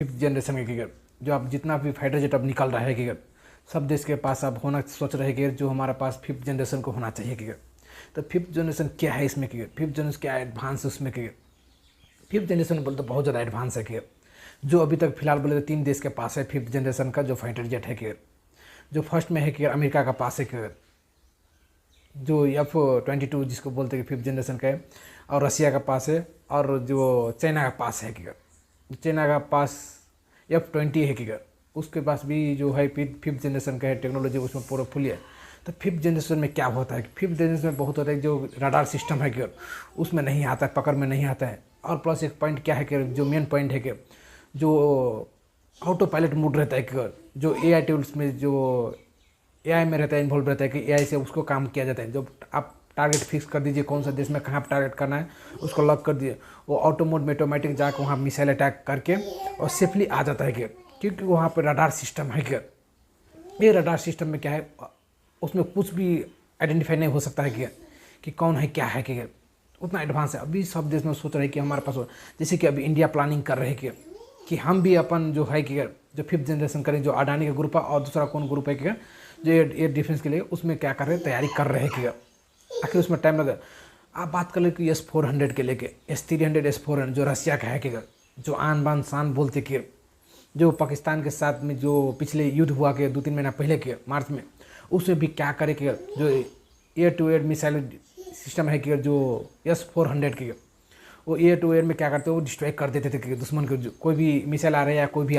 Fifth generation के cricket जो अब जितना भी फाइटर जेट अब निकल रहा है क्रिकेट सब देश के पास अब होना सोच रहे हैं जो हमारे पास फिफ्थ जनरेशन को होना चाहिए क्रिकेट। तो फिफ्थ जनरेशन क्या है इसमें क्रिकेट, फिफ्थ जनरेशन क्या एडवांस है उसमें क्रिकेट। फिफ्थ जनरेशन बोले तो बहुत ज़्यादा एडवांस है क्रिकेट। जो अभी तक फिलहाल बोले तो 3 देश के पास है फिफ्थ जनरेशन का जो फाइटर जेट है क्रिकेट। जो फर्स्ट में है क्रिकेट अमेरिका का पास है क्रिकेट, जो F-22 जिसको बोलते हैं फिफ्थ जनरेशन का है, और रसिया का पास है, और जो चाइना का पास है क्रिकेट। चाइना का पास F-20 है क्रिकेट, उसके पास भी जो है फिफ्थ जनरेशन का है टेक्नोलॉजी उसमें पूरा फुल है। तो फिफ्थ जनरेशन में क्या होता है कि फिफ्थ जनरेशन में बहुत होता है जो रडार सिस्टम है क्रिकेट उसमें नहीं आता है, पकड़ में नहीं आता है। और प्लस एक पॉइंट क्या है कि जो मेन पॉइंट है कि जो ऑटो पायलट मोड रहता है कि जो AI टूल्स में जो AI में रहता है, इन्वॉल्व रहता है कि AI से उसको काम किया जाता है। जब आप टारगेट फिक्स कर दीजिए कौन सा देश में कहाँ पर टारगेट करना है उसको लॉक कर दिए, वो ऑटो मोड में ऑटोमेटिक जाकर वहाँ मिसाइल अटैक करके और सेफली आ जाता है कि क्योंकि वहाँ पर रडार सिस्टम है कि ये रडार सिस्टम में क्या है उसमें कुछ भी आइडेंटिफाई नहीं हो सकता है कि कौन है क्या है कि उतना एडवांस है। अभी सब देश में सोच रहे हैं कि हमारे पास जैसे कि अभी इंडिया प्लानिंग कर रहे हैं कि हम भी अपन जो है कि जो फिफ्थ जनरेशन करें, जो अडानी का ग्रुप है और दूसरा कौन ग्रुप है कि जो एयर डिफेंस के लिए उसमें क्या कर रहे हैं, तैयारी कर रहे हैं कि आखिर उसमें टाइम लगा। आप बात कर ले कि S-400 के लेके S-300 S-400 जो रसिया का है कि जो आन बान शान बोलते कि जो पाकिस्तान के साथ में जो पिछले युद्ध हुआ कि 2-3 महीना पहले के मार्च में, उसमें भी क्या करे कि जो air to air missile system है कि जो S-400 के वो एयर टू एयर में क्या करते हैं वो डिस्ट्रॉय कर देते थे कि दुश्मन को कोई भी मिसाइल आ रहा है या कोई भी